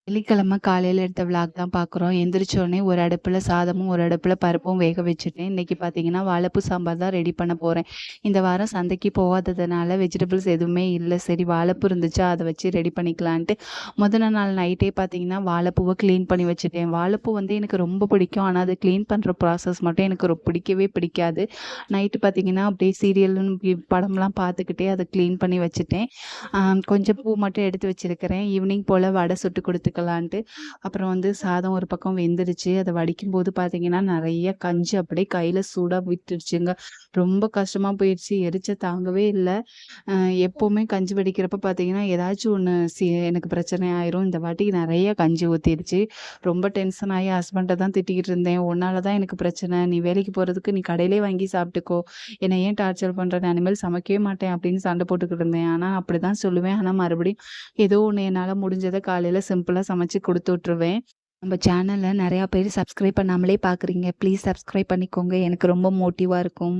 வெள்ளிக்கிழமை காலையில எடுத்த விளாக் தான் பார்க்குறோம். எந்திரிச்ச உடனே ஒரு அடுப்புல சாதமும், ஒரு அடுப்புல பருப்பும் வேக வச்சுட்டேன். இன்னைக்கு பார்த்தீங்கன்னா, வாழைப்பூ சாம்பார் தான் ரெடி பண்ண போறேன். இந்த வாரம் சந்தைக்கு போகாததுனால வெஜிடபிள்ஸ் எதுவுமே இல்ல. சரி வாழைப்பூ இருந்துச்சா, அத வச்சு ரெடி பண்ணிக்கலான்ட்டு, முதன நாள் நைட்டே பார்த்தீங்கன்னா, வாழைப்பூவ கிளீன் பண்ணி வச்சுட்டேன். வாழைப்பூ வந்து எனக்கு ரொம்ப பிடிக்கும். ஆனா, அது கிளீன் பண்ற ப்ராசஸ் மட்டும் எனக்கு பிடிக்கவே பிடிக்காது. நைட்டு பார்த்தீங்கன்னா, அப்படியே சீரியல்னு படம்லாம் பார்த்துக்கிட்டே அத கிளீன் பண்ணி வச்சுட்டேன். கொஞ்சம் பூ மட்டும் எடுத்து வச்சிருக்கிறேன். ஈவினிங் போல வடை சுட்டு குடுத்துக்கலான்ட்டு. அப்புறம் வந்து சாதம் ஒரு பக்கம் வெந்துருச்சு. அத வடிக்கும்போது பார்த்தீங்கன்னா, நெறைய கஞ்சி அப்படியே கையில சூடா விட்டுருச்சுங்க. ரொம்ப கஷ்டமா போயிருச்சு. எரிச்சல் தாங்கவே இல்ல. அ எப்பவுமே கஞ்சி வடிக்கிறப்ப பார்த்தீங்கன்னா, ஏதாச்சும் ஒண்ணு எனக்கு பிரச்சனை ஆயிரும். இந்த வாட்டி நெறைய கஞ்சி ஊத்திருச்சு. ரொம்ப டென்ஷன் ஆயி ஹஸ்பண்ட்ட தான் திட்டிக்கிட்டு இருந்தேன். "உன்னால தான் எனக்கு பிரச்சனை. நீ வேலைக்கு போறதுக்கு நீ கடையிலேயே வாங்கி சாப்பிட்டுக்கோ. என்னை ஏன் டார்ச்சர் பண்ற? நான் இனிமேல் சமைக்கவே மாட்டேன்" அப்படின்னு சண்டை போட்டுக்கிட்டு இருந்தேன். ஆனா அப்படிதான் சொல்லுவேன். ஆனா மறுபடியும் ஏதோ ஒண்ணு என்னால முடிஞ்சத காலையில சிம்பிளா சமைச்சு குடுத்து விட்டுருவேன். நம்ம சேனல நெறையா பேர் சப்ஸ்கிரைப் பண்ணாமலே பார்க்குறீங்க. ப்ளீஸ் சப்ஸ்கிரைப் பண்ணிக்கோங்க. எனக்கு ரொம்ப மோட்டிவா இருக்கும்.